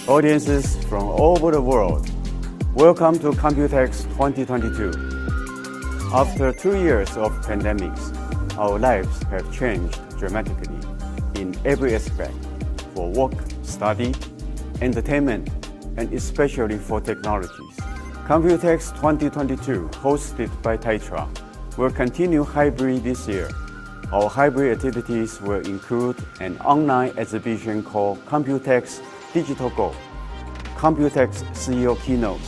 audiences from all over the world, welcome to Computex 2022. After 2 years of pandemics, our lives have changed dramatically in every aspect, for work, study, entertainment, and especially for technologies. Computex 2022, hosted by Teitra, will continue hybrid this year. Our hybrid activities will include an online exhibition called Computex Digital Go, Computex CEO Keynote,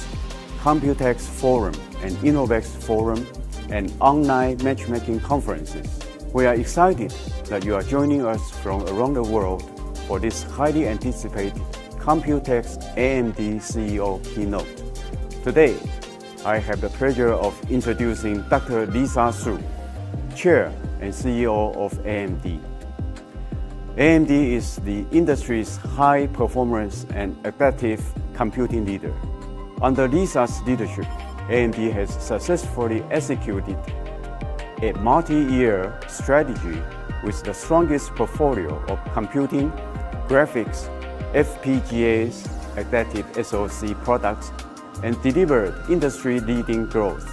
Computex Forum and Innovex Forum, and online matchmaking conferences. We are excited that you are joining us from around the world for this highly anticipated Computex AMD CEO Keynote. Today, I have the pleasure of introducing Dr. Lisa Su, Chair and CEO of AMD. AMD is the industry's high-performance and adaptive computing leader. Under Lisa's leadership, AMD has successfully executed a multi-year strategy with the strongest portfolio of computing, graphics, FPGAs, adaptive SoC products, and delivered industry-leading growth.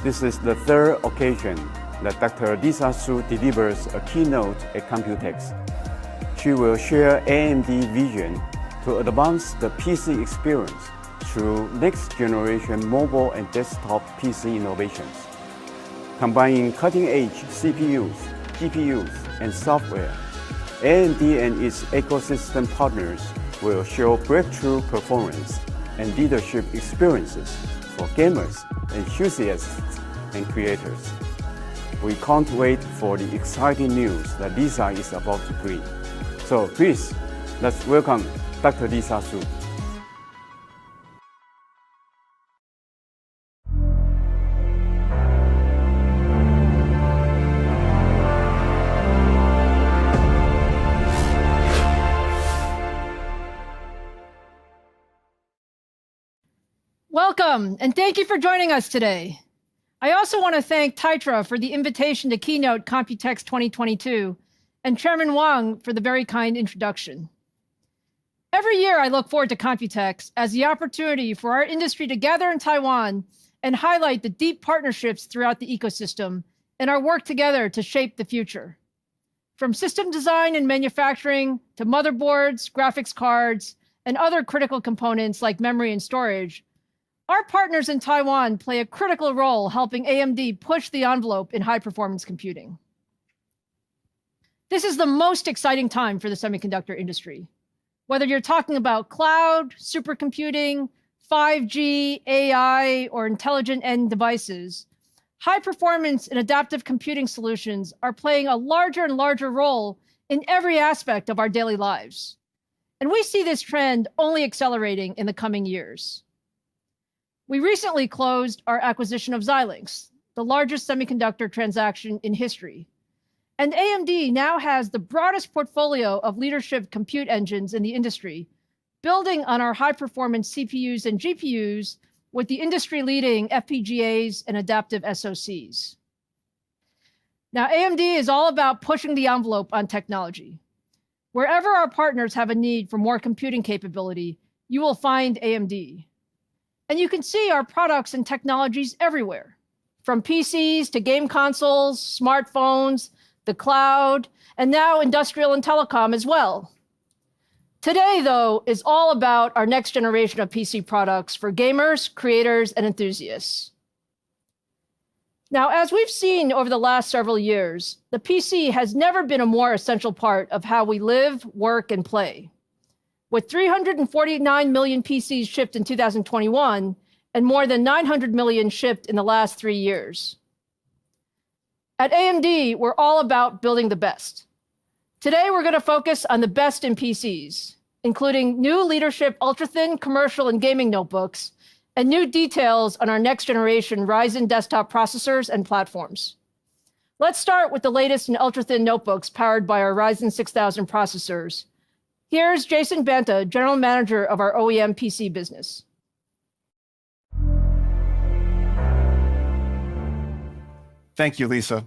This is the third occasion that Dr. Lisa Su delivers a keynote at Computex. She will share AMD's vision to advance the PC experience through next-generation mobile and desktop PC innovations, combining cutting-edge CPUs, GPUs, and software. AMD and its ecosystem partners will show breakthrough performance and leadership experiences for gamers, enthusiasts, and creators. We can't wait for the exciting news that Lisa is about to bring. So please, let's welcome Dr. Lisa Su. Welcome, and thank you for joining us today. I also want to thank Teitra for the invitation to keynote Computex 2022 and Chairman Wang for the very kind introduction. Every year I look forward to Computex as the opportunity for our industry to gather in Taiwan and highlight the deep partnerships throughout the ecosystem and our work together to shape the future. From system design and manufacturing to motherboards, graphics cards, and other critical components like memory and storage, our partners in Taiwan play a critical role helping AMD push the envelope in high-performance computing. This is the most exciting time for the semiconductor industry. Whether you're talking about cloud, supercomputing, 5G, AI, or intelligent end devices, high-performance and adaptive computing solutions are playing a larger and larger role in every aspect of our daily lives. And we see this trend only accelerating in the coming years. We recently closed our acquisition of Xilinx, the largest semiconductor transaction in history. And AMD now has the broadest portfolio of leadership compute engines in the industry, building on our high-performance CPUs and GPUs with the industry-leading FPGAs and adaptive SoCs. Now, AMD is all about pushing the envelope on technology. Wherever our partners have a need for more computing capability, you will find AMD. And you can see our products and technologies everywhere, from PCs to game consoles, smartphones, the cloud, and now industrial and telecom as well. Today, though, is all about our next generation of PC products for gamers, creators, and enthusiasts. Now, as we've seen over the last several years, the PC has never been a more essential part of how we live, work, and play. With 349 million PCs shipped in 2021 and more than 900 million shipped in the last 3 years. At AMD, we're all about building the best. Today, we're going to focus on the best in PCs, including new leadership ultra-thin commercial and gaming notebooks, and new details on our next generation Ryzen desktop processors and platforms. Let's start with the latest in ultra-thin notebooks powered by our Ryzen 6000 processors. Here's Jason Banta, General Manager of our OEM PC business. Thank you, Lisa.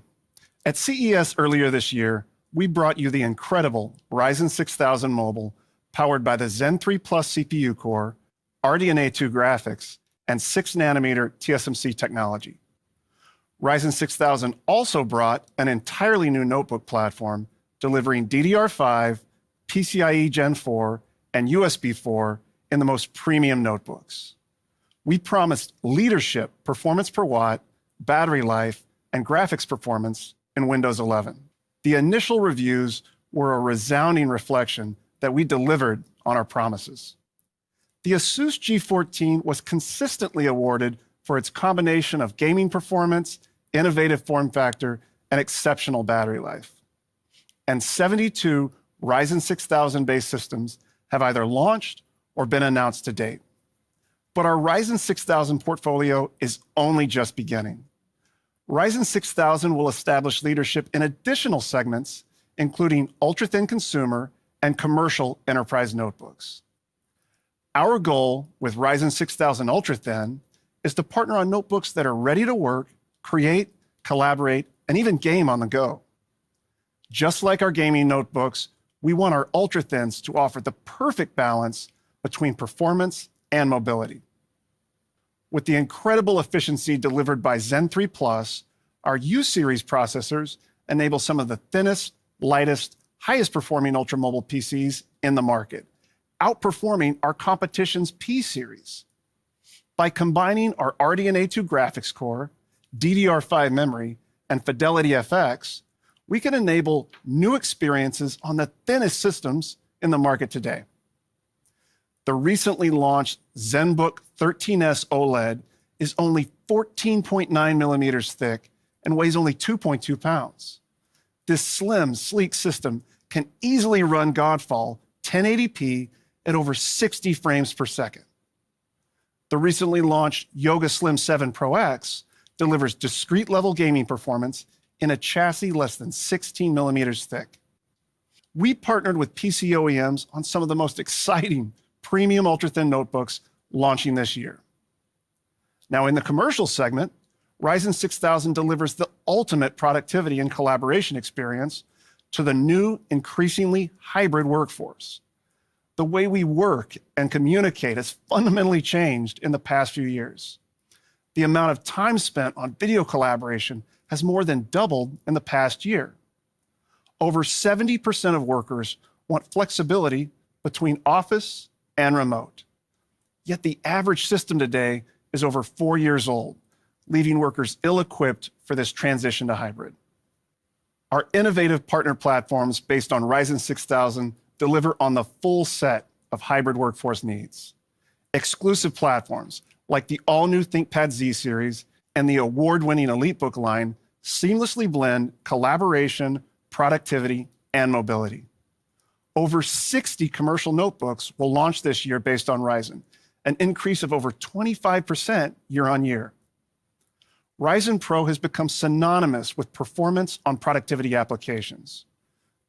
At CES earlier this year, we brought you the incredible Ryzen 6000 Mobile powered by the Zen 3 Plus CPU core, RDNA 2 graphics, and 6nm TSMC technology. Ryzen 6000 also brought an entirely new notebook platform, delivering DDR5, PCIe Gen 4, and USB 4 in the most premium notebooks. We promised leadership, performance per watt, battery life, and graphics performance in Windows 11. The initial reviews were a resounding reflection that we delivered on our promises. The Asus G14 was consistently awarded for its combination of gaming performance, innovative form factor, and exceptional battery life. And 72 Ryzen 6000-based systems have either launched or been announced to date. But our Ryzen 6000 portfolio is only just beginning. Ryzen 6000 will establish leadership in additional segments, including ultra-thin consumer and commercial enterprise notebooks. Our goal with Ryzen 6000 ultra-thin is to partner on notebooks that are ready to work, create, collaborate, and even game on the go. Just like our gaming notebooks, we want our ultra-thins to offer the perfect balance between performance and mobility. With the incredible efficiency delivered by Zen 3 Plus, our U-series processors enable some of the thinnest, lightest, highest performing ultra-mobile PCs in the market, outperforming our competition's P-series. By combining our RDNA 2 graphics core, DDR5 memory, and Fidelity FX, we can enable new experiences on the thinnest systems in the market today. The recently launched ZenBook 13S OLED is only 14.9 millimeters thick and weighs only 2.2 pounds. This slim, sleek system can easily run Godfall 1080p at over 60 frames per second. The recently launched Yoga Slim 7 Pro X delivers discrete level gaming performance in a chassis less than 16 millimeters thick. We partnered with PC OEMs on some of the most exciting premium ultra-thin notebooks launching this year. Now, in the commercial segment, Ryzen 6000 delivers the ultimate productivity and collaboration experience to the new, increasingly hybrid workforce. The way we work and communicate has fundamentally changed in the past few years. The amount of time spent on video collaboration has more than doubled in the past year. Over 70% of workers want flexibility between office and remote. Yet the average system today is over 4 years old, leaving workers ill-equipped for this transition to hybrid. Our innovative partner platforms based on Ryzen 6000 deliver on the full set of hybrid workforce needs. Exclusive platforms like the all-new ThinkPad Z series and the award-winning EliteBook line seamlessly blend collaboration, productivity, and mobility. Over 60 commercial notebooks will launch this year based on Ryzen, an increase of over 25% year on year. Ryzen Pro has become synonymous with performance on productivity applications.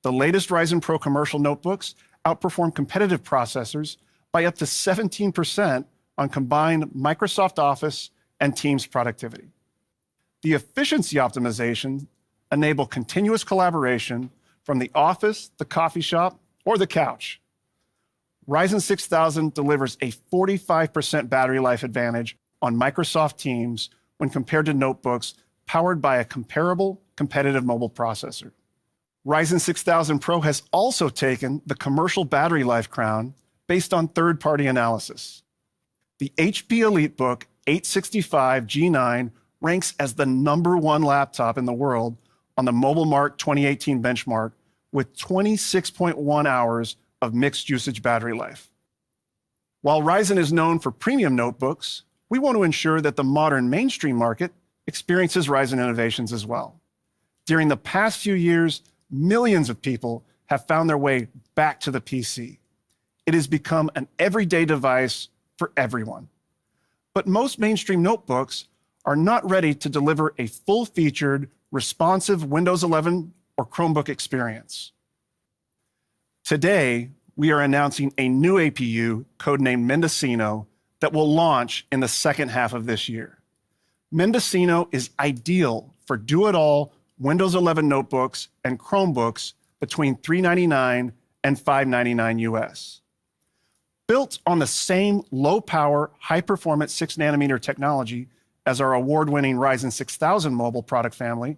The latest Ryzen Pro commercial notebooks outperform competitive processors by up to 17% on combined Microsoft Office and Teams productivity. The efficiency optimization enable continuous collaboration from the office, the coffee shop, or the couch. Ryzen 6000 delivers a 45% battery life advantage on Microsoft Teams when compared to notebooks powered by a comparable competitive mobile processor. Ryzen 6000 Pro has also taken the commercial battery life crown based on third-party analysis. The HP EliteBook 865 G9 ranks as the #1 laptop in the world on the MobileMark 2018 benchmark with 26.1 hours of mixed usage battery life. While Ryzen is known for premium notebooks, we want to ensure that the modern mainstream market experiences Ryzen innovations as well. During the past few years, millions of people have found their way back to the PC. It has become an everyday device for everyone. But most mainstream notebooks are not ready to deliver a full-featured, responsive Windows 11 or Chromebook experience. Today, we are announcing a new APU codenamed Mendocino that will launch in the second half of this year. Mendocino is ideal for do-it-all Windows 11 notebooks and Chromebooks between $399 and $599 US. Built on the same low-power, high-performance 6-nanometer technology as our award-winning Ryzen 6000 mobile product family,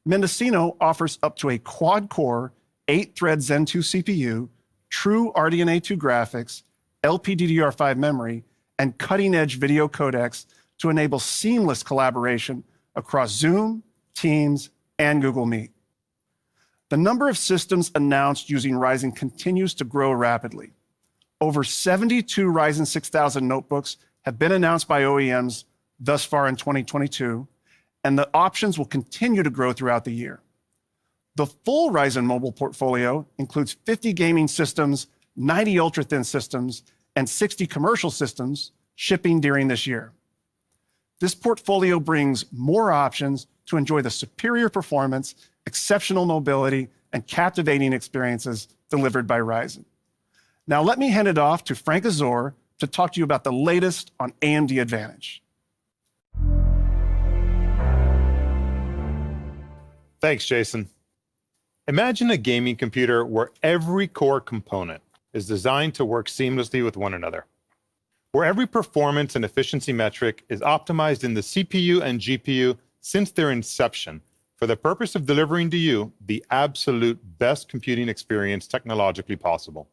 Mendocino offers up to a quad-core, 8-thread Zen 2 CPU, true RDNA 2 graphics, LPDDR5 memory, and cutting-edge video codecs to enable seamless collaboration across Zoom, Teams, and Google Meet. The number of systems announced using Ryzen continues to grow rapidly. Over 72 Ryzen 6000 notebooks have been announced by OEMs thus far in 2022, and the options will continue to grow throughout the year. The full Ryzen mobile portfolio includes 50 gaming systems, 90 ultra-thin systems, and 60 commercial systems shipping during this year. This portfolio brings more options to enjoy the superior performance, exceptional mobility, and captivating experiences delivered by Ryzen. Now let me hand it off to Frank Azor to talk to you about the latest on AMD Advantage. Thanks, Jason. Imagine a gaming computer where every core component is designed to work seamlessly with one another, where every performance and efficiency metric is optimized in the CPU and GPU since their inception for the purpose of delivering to you the absolute best computing experience technologically possible.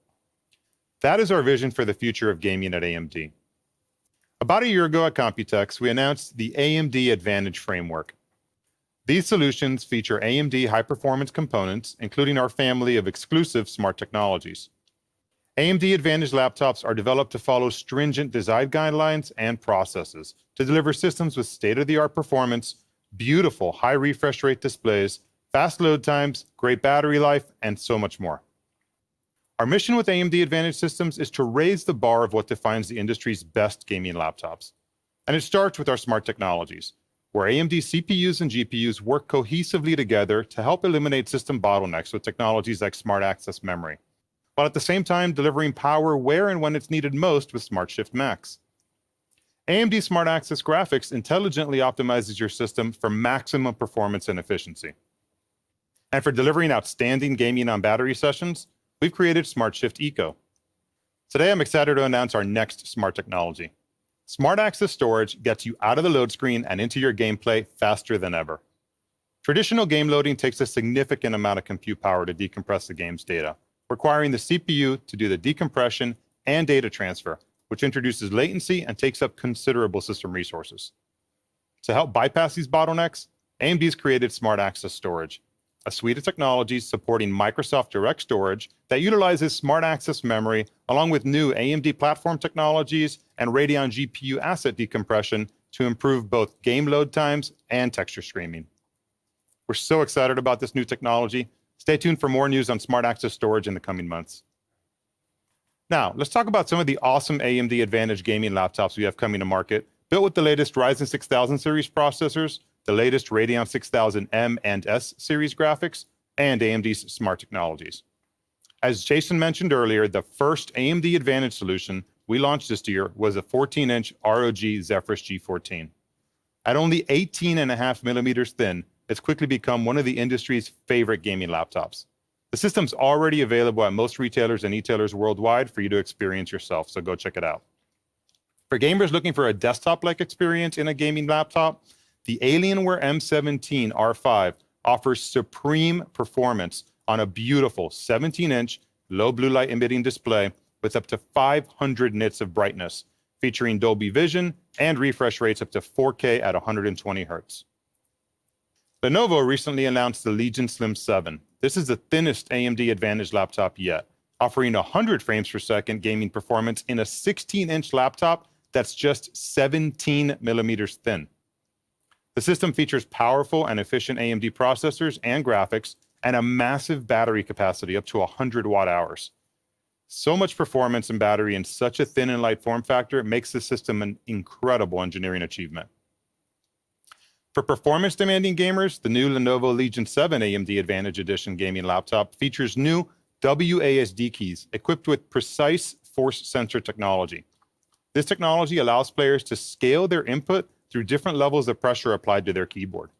That is our vision for the future of gaming at AMD. About a year ago at Computex, we announced the AMD Advantage framework. These solutions feature AMD high-performance components, including our family of exclusive smart technologies. AMD Advantage laptops are developed to follow stringent design guidelines and processes to deliver systems with state-of-the-art performance, beautiful high refresh rate displays, fast load times, great battery life, and so much more. Our mission with AMD Advantage systems is to raise the bar of what defines the industry's best gaming laptops. And it starts with our smart technologies, where AMD CPUs and GPUs work cohesively together to help eliminate system bottlenecks with technologies like Smart Access Memory, while at the same time delivering power where and when it's needed most with SmartShift Max. AMD Smart Access Graphics intelligently optimizes your system for maximum performance and efficiency. And for delivering outstanding gaming on battery sessions, we've created SmartShift Eco. Today, I'm excited to announce our next smart technology. Smart Access Storage gets you out of the load screen and into your gameplay faster than ever. Traditional game loading takes a significant amount of compute power to decompress the game's data, requiring the CPU to do the decompression and data transfer, which introduces latency and takes up considerable system resources. To help bypass these bottlenecks, AMD's created Smart Access Storage, a suite of technologies supporting Microsoft Direct Storage that utilizes Smart Access Memory along with new AMD platform technologies and Radeon GPU asset decompression to improve both game load times and texture streaming. We're so excited about this new technology. Stay tuned for more news on Smart Access Storage in the coming months. Now, let's talk about some of the awesome AMD Advantage gaming laptops we have coming to market, built with the latest Ryzen 6000 series processors, the latest Radeon 6000M and S series graphics, and AMD's smart technologies. As Jason mentioned earlier, the first AMD Advantage solution we launched this year was a 14-inch ROG Zephyrus G14. At only 18.5 millimeters thin, it's quickly become one of the industry's favorite gaming laptops. The system's already available at most retailers and e-tailers worldwide for you to experience yourself, so go check it out. For gamers looking for a desktop-like experience in a gaming laptop, the Alienware M17 R5 offers supreme performance on a beautiful 17-inch low blue light emitting display with up to 500 nits of brightness, featuring Dolby Vision and refresh rates up to 4K at 120 Hz. Lenovo recently announced the Legion Slim 7. This is the thinnest AMD Advantage laptop yet, offering 100 frames per second gaming performance in a 16-inch laptop that's just 17 millimeters thin. The system features powerful and efficient AMD processors and graphics and a massive battery capacity up to 100 watt-hours. So much performance and battery in such a thin and light form factor makes the system an incredible engineering achievement. For performance-demanding gamers, the new Lenovo Legion 7 AMD Advantage Edition gaming laptop features new WASD keys equipped with precise force sensor technology. This technology allows players to scale their input through different levels of pressure applied to their keyboard.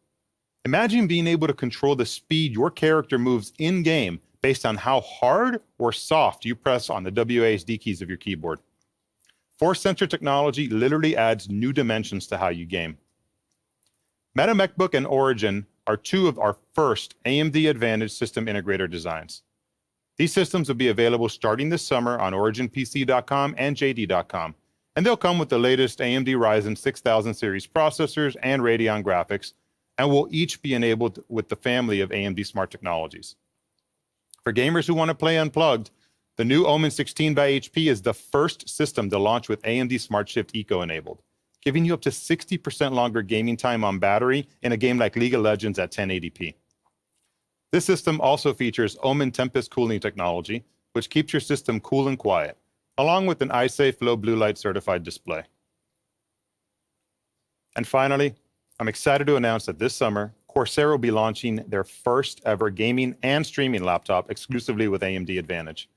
Imagine being able to control the speed your character moves in-game based on how hard or soft you press on the WASD keys of your keyboard. Force sensor technology literally adds new dimensions to how you game. Meta MacBook and Origin are two of our first AMD Advantage system integrator designs. These systems will be available starting this summer on originpc.com and jd.com, and they'll come with the latest AMD Ryzen 6000 series processors and Radeon graphics, and will each be enabled with the family of AMD smart technologies. For gamers who want to play unplugged, the new Omen 16 by HP is the first system to launch with AMD Smart Shift Eco enabled, giving you up to 60% longer gaming time on battery in a game like League of Legends at 1080p. This system also features Omen Tempest cooling technology, which keeps your system cool and quiet, along with an iSafe low blue light certified display. And finally, I'm excited to announce that this summer, Corsair will be launching their first ever gaming and streaming laptop exclusively with AMD Advantage.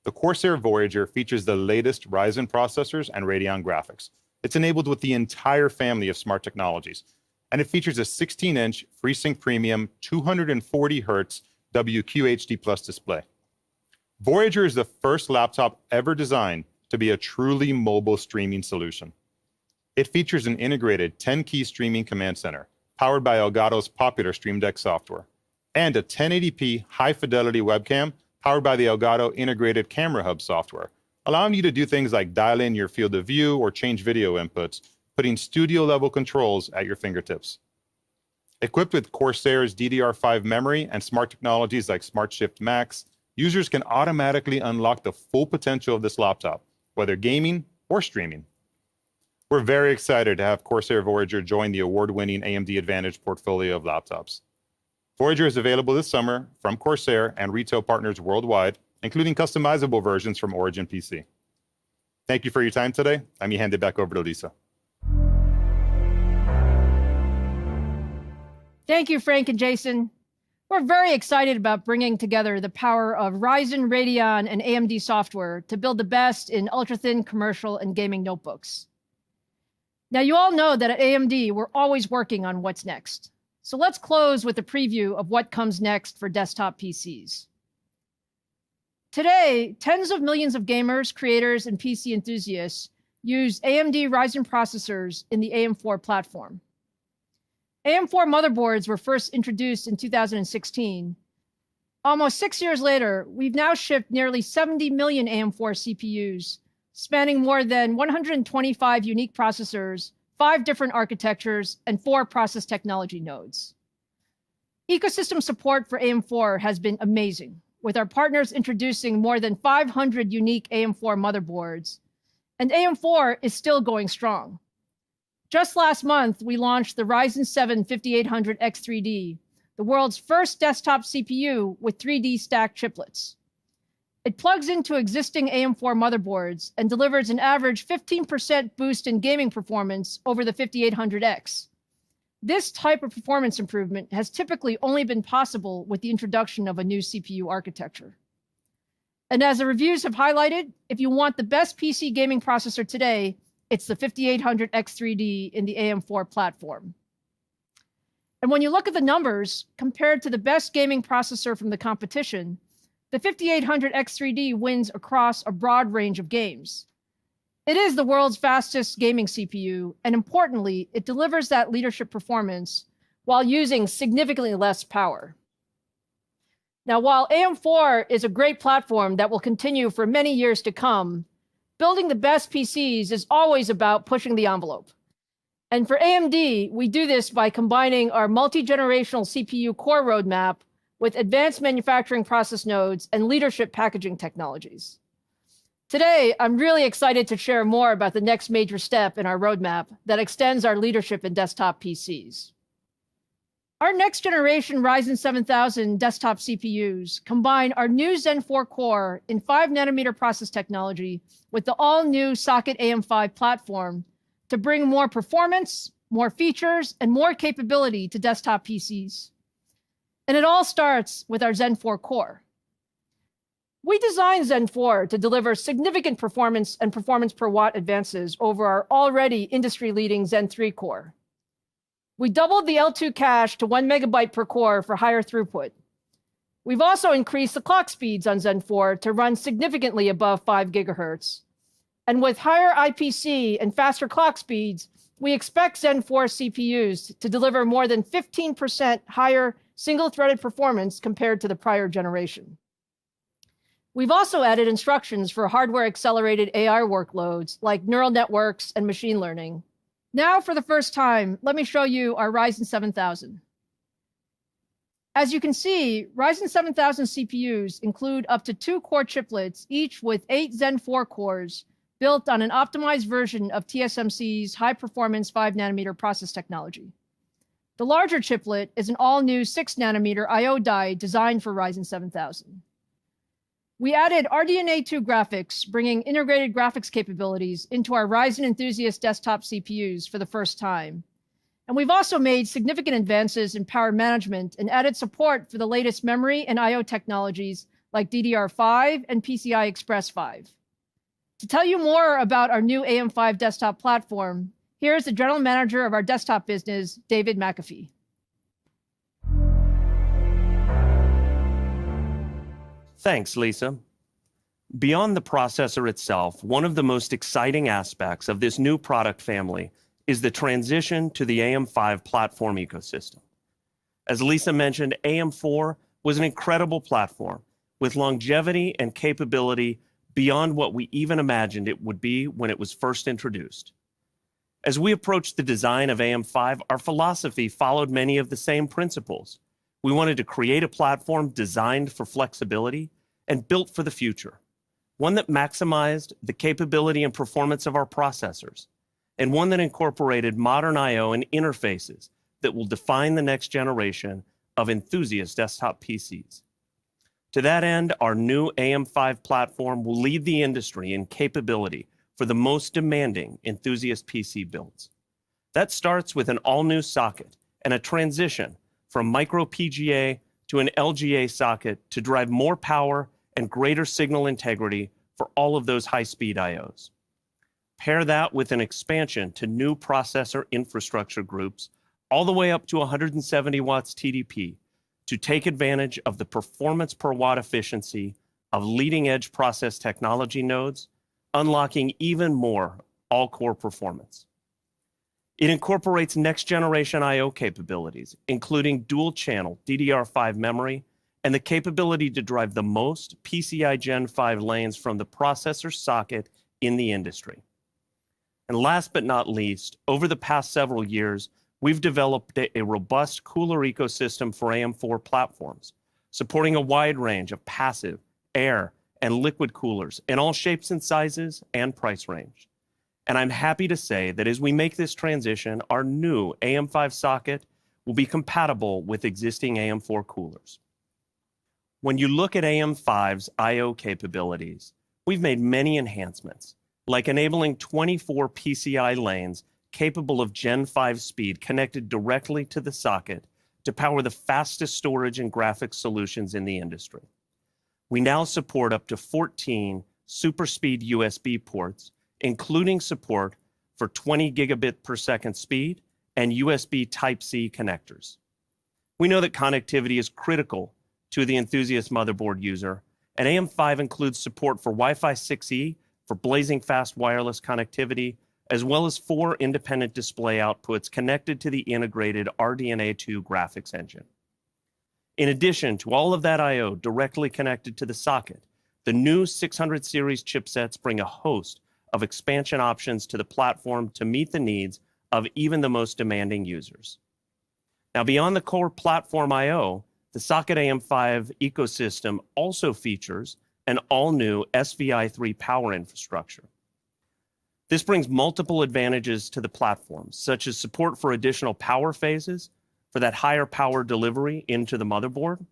The Corsair Voyager features the latest Ryzen processors and Radeon graphics. It's enabled with the entire family of smart technologies, and it features a 16-inch FreeSync Premium 240Hz WQHD Plus display. Voyager is the first laptop ever designed to be a truly mobile streaming solution. It features an integrated 10-key streaming command center, powered by Elgato's popular Stream Deck software, and a 1080p high-fidelity webcam powered by the Elgato Integrated Camera Hub software, allowing you to do things like dial in your field of view or change video inputs, putting studio-level controls at your fingertips. Equipped with Corsair's DDR5 memory and smart technologies like Smart Shift Max, users can automatically unlock the full potential of this laptop, whether gaming or streaming. We're very excited to have Corsair Voyager join the award-winning AMD Advantage portfolio of laptops. Voyager is available this summer from Corsair and retail partners worldwide, including customizable versions from Origin PC. Thank you for your time today. Let me hand it back over to Lisa. Thank you, Frank and Jason. We're very excited about bringing together the power of Ryzen, Radeon, and AMD software to build the best in ultra-thin commercial and gaming notebooks. Now, you all know that at AMD, we're always working on what's next. So let's close with a preview of what comes next for desktop PCs. Today, tens of millions of gamers, creators, and PC enthusiasts use AMD Ryzen processors in the AM4 platform. AM4 motherboards were first introduced in 2016. Almost 6 years later, we've now shipped nearly 70 million AM4 CPUs, spanning more than 125 unique processors, 5 different architectures, and 4 process technology nodes. Ecosystem support for AM4 has been amazing, with our partners introducing more than 500 unique AM4 motherboards, and AM4 is still going strong. Just last month, we launched the Ryzen 7 5800X3D, the world's first desktop CPU with 3D stacked chiplets. It plugs into existing AM4 motherboards and delivers an average 15% boost in gaming performance over the 5800X. This type of performance improvement has typically only been possible with the introduction of a new CPU architecture. And as the reviews have highlighted, if you want the best PC gaming processor today, it's the 5800X3D in the AM4 platform. And when you look at the numbers, compared to the best gaming processor from the competition, the 5800X3D wins across a broad range of games. It is the world's fastest gaming CPU, and importantly, it delivers that leadership performance while using significantly less power. Now, while AM4 is a great platform that will continue for many years to come, building the best PCs is always about pushing the envelope. And for AMD, we do this by combining our multi-generational CPU core roadmap with advanced manufacturing process nodes and leadership packaging technologies. Today, I'm really excited to share more about the next major step in our roadmap that extends our leadership in desktop PCs. Our next generation Ryzen 7000 desktop CPUs combine our new Zen 4 core in 5nm process technology with the all-new socket AM5 platform to bring more performance, more features, and more capability to desktop PCs. And it all starts with our Zen 4 core. We designed Zen 4 to deliver significant performance and performance per watt advances over our already industry-leading Zen 3 core. We doubled the L2 cache to 1 megabyte per core for higher throughput. We've also increased the clock speeds on Zen 4 to run significantly above 5 gigahertz. And with higher IPC and faster clock speeds, we expect Zen 4 CPUs to deliver more than 15% higher single-threaded performance compared to the prior generation. We've also added instructions for hardware-accelerated AI workloads like neural networks and machine learning. Now, for the first time, let me show you our Ryzen 7000. As you can see, Ryzen 7000 CPUs include up to 2 core chiplets, each with 8 Zen 4 cores, built on an optimized version of TSMC's high-performance 5nm process technology. The larger chiplet is an all-new 6nm I/O die designed for Ryzen 7000. We added RDNA 2 graphics, bringing integrated graphics capabilities into our Ryzen enthusiast desktop CPUs for the first time. And we've also made significant advances in power management and added support for the latest memory and I/O technologies like DDR5 and PCI Express 5. To tell you more about our new AM5 desktop platform, here's the General Manager of our desktop business, David McAfee. Thanks, Lisa. Beyond the processor itself, one of the most exciting aspects of this new product family is the transition to the AM5 platform ecosystem. As Lisa mentioned, AM4 was an incredible platform with longevity and capability beyond what we even imagined it would be when it was first introduced. As we approached the design of AM5, our philosophy followed many of the same principles. We wanted to create a platform designed for flexibility and built for the future, one that maximized the capability and performance of our processors, and one that incorporated modern I/O and interfaces that will define the next generation of enthusiast desktop PCs. To that end, our new AM5 platform will lead the industry in capability for the most demanding enthusiast PC builds. That starts with an all-new socket and a transition from micro PGA to an LGA socket to drive more power and greater signal integrity for all of those high-speed I/Os. Pair that with an expansion to new processor infrastructure groups all the way up to 170 watts TDP to take advantage of the performance per watt efficiency of leading-edge process technology nodes, unlocking even more all-core performance. It incorporates next-generation I/O capabilities, including dual-channel DDR5 memory and the capability to drive the most PCI Gen 5 lanes from the processor socket in the industry. And last but not least, over the past several years, we've developed a robust cooler ecosystem for AM4 platforms, supporting a wide range of passive, air, and liquid coolers in all shapes and sizes and price range. And I'm happy to say that as we make this transition, our new AM5 socket will be compatible with existing AM4 coolers. When you look at AM5's I/O capabilities, we've made many enhancements, like enabling 24 PCI lanes capable of Gen 5 speed connected directly to the socket to power the fastest storage and graphics solutions in the industry. We now support up to 14 super speed USB ports, including support for 20 gigabit per second speed and USB Type-C connectors. We know that connectivity is critical to the enthusiast motherboard user, and AM5 includes support for Wi-Fi 6E for blazing fast wireless connectivity, as well as 4 independent display outputs connected to the integrated RDNA 2 graphics engine. In addition to all of that I/O directly connected to the socket, the new 600 series chipsets bring a host of expansion options to the platform to meet the needs of even the most demanding users. Now, beyond the core platform I/O, the socket AM5 ecosystem also features an all-new SVI3 power infrastructure. This brings multiple advantages to the platform, such as support for additional power phases for that higher power delivery into the motherboard,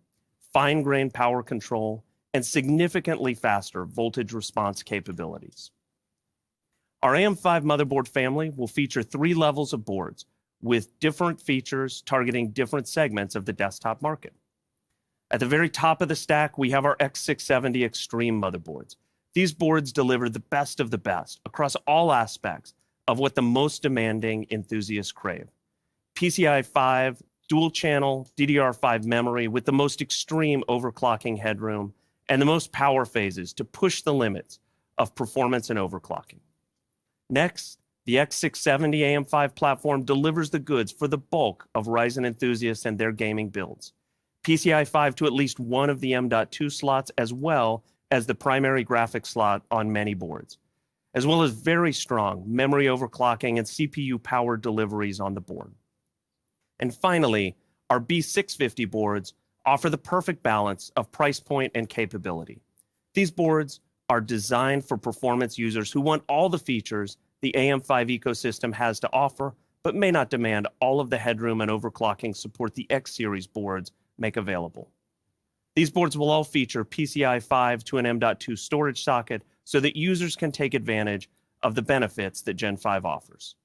fine-grained power control, and significantly faster voltage response capabilities. Our AM5 motherboard family will feature 3 levels of boards with different features targeting different segments of the desktop market. At the very top of the stack, we have our X670 Extreme motherboards. These boards deliver the best of the best across all aspects of what the most demanding enthusiasts crave. PCI 5, dual-channel DDR5 memory with the most extreme overclocking headroom and the most power phases to push the limits of performance and overclocking. Next, the X670 AM5 platform delivers the goods for the bulk of Ryzen enthusiasts and their gaming builds. PCIe 5 to at least one of the M.2 slots, as well as the primary graphics slot on many boards, as well as very strong memory overclocking and CPU power deliveries on the board. And finally, our B650 boards offer the perfect balance of price point and capability. These boards are designed for performance users who want all the features the AM5 ecosystem has to offer, but may not demand all of the headroom and overclocking support the X series boards make available. These boards will all feature PCIe 5 to an M.2 storage socket so that users can take advantage of the benefits that Gen 5 offers.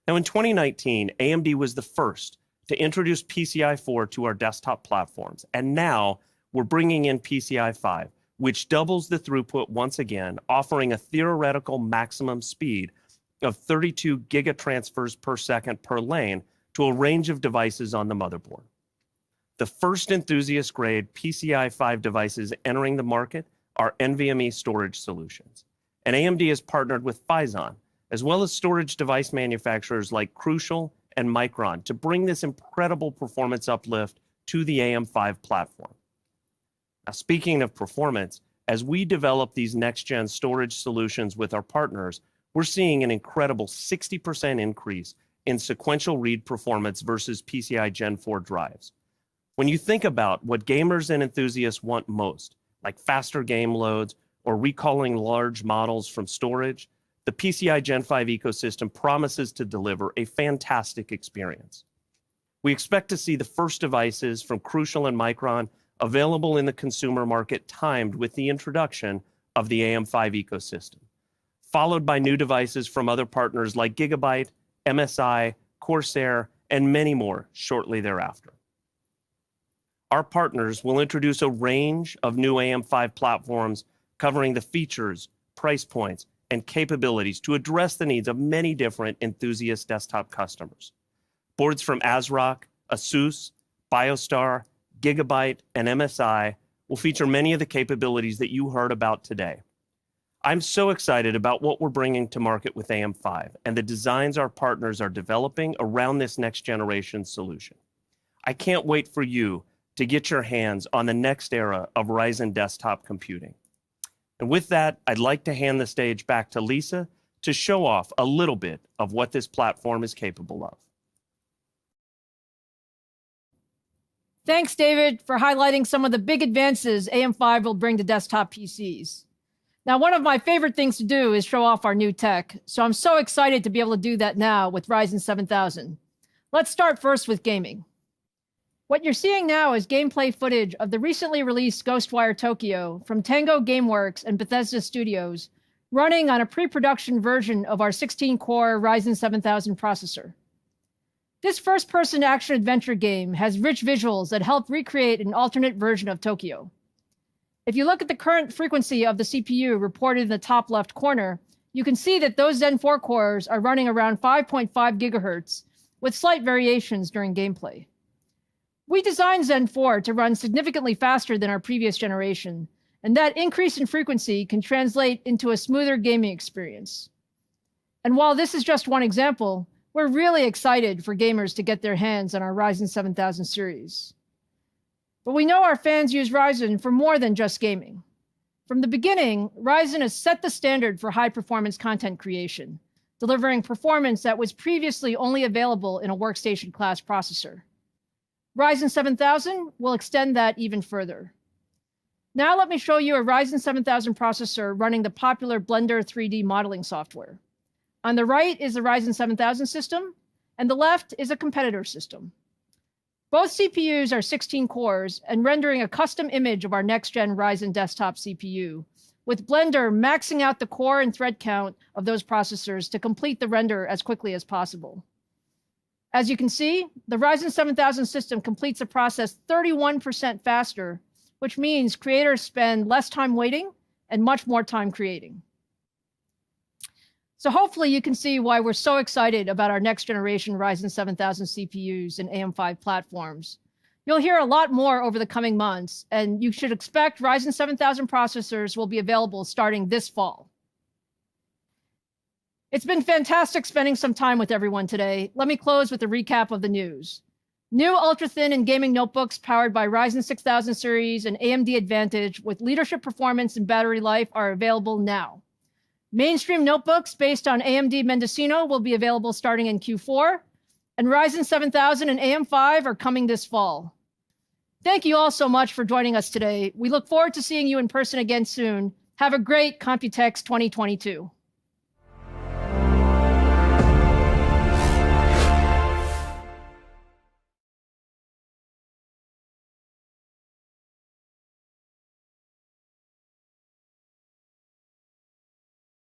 Now, in 2019, AMD was the first to introduce PCIe 4 to our desktop platforms, and now we're bringing in PCIe 5, which doubles the throughput once again, offering a theoretical maximum speed of 32 gigatransfers per second per lane to a range of devices on the motherboard. The first enthusiast-grade PCIe 5 devices entering the market are NVMe storage solutions, and AMD has partnered with Phison, as well as storage device manufacturers like Crucial and Micron, to bring this incredible performance uplift to the AM5 platform. Now, speaking of performance, as we develop these next-gen storage solutions with our partners, we're seeing an incredible 60% increase in sequential read performance versus PCI Gen 4 drives. When you think about what gamers and enthusiasts want most, like faster game loads or recalling large models from storage, the PCI Gen 5 ecosystem promises to deliver a fantastic experience. We expect to see the first devices from Crucial and Micron available in the consumer market timed with the introduction of the AM5 ecosystem, followed by new devices from other partners like Gigabyte, MSI, Corsair, and many more shortly thereafter. Our partners will introduce a range of new AM5 platforms covering the features, price points, and capabilities to address the needs of many different enthusiast desktop customers. Boards from ASRock, ASUS, BioStar, Gigabyte, and MSI will feature many of the capabilities that you heard about today. I'm so excited about what we're bringing to market with AM5 and the designs our partners are developing around this next generation solution. I can't wait for you to get your hands on the next era of Ryzen desktop computing. And with that, I'd like to hand the stage back to Lisa to show off a little bit of what this platform is capable of. Thanks, David, for highlighting some of the big advances AM5 will bring to desktop PCs. Now, one of my favorite things to do is show off our new tech, so I'm so excited to be able to do that now with Ryzen 7000. Let's start first with gaming. What you're seeing now is gameplay footage of the recently released Ghostwire Tokyo from Tango Gameworks and Bethesda Studios, running on a pre-production version of our 16-core Ryzen 7000 processor. This first-person action-adventure game has rich visuals that help recreate an alternate version of Tokyo. If you look at the current frequency of the CPU reported in the top left corner, you can see that those Zen 4 cores are running around 5.5 gigahertz, with slight variations during gameplay. We designed Zen 4 to run significantly faster than our previous generation, and that increase in frequency can translate into a smoother gaming experience. And while this is just one example, we're really excited for gamers to get their hands on our Ryzen 7000 series. But we know our fans use Ryzen for more than just gaming. From the beginning, Ryzen has set the standard for high-performance content creation, delivering performance that was previously only available in a workstation-class processor. Ryzen 7000 will extend that even further. Now let me show you a Ryzen 7000 processor running the popular Blender 3D modeling software. On the right is the Ryzen 7000 system, and the left is a competitor system. Both CPUs are 16 cores and rendering a custom image of our next-gen Ryzen desktop CPU, with Blender maxing out the core and thread count of those processors to complete the render as quickly as possible. As you can see, the Ryzen 7000 system completes the process 31% faster, which means creators spend less time waiting and much more time creating. So hopefully you can see why we're so excited about our next generation Ryzen 7000 CPUs and AM5 platforms. You'll hear a lot more over the coming months, and you should expect Ryzen 7000 processors will be available starting this fall. It's been fantastic spending some time with everyone today. Let me close with a recap of the news. New ultra-thin and gaming notebooks powered by Ryzen 6000 series and AMD Advantage with leadership performance and battery life are available now. Mainstream notebooks based on AMD Mendocino will be available starting in Q4, and Ryzen 7000 and AM5 are coming this fall. Thank you all so much for joining us today. We look forward to seeing you in person again soon. Have a great Computex 2022.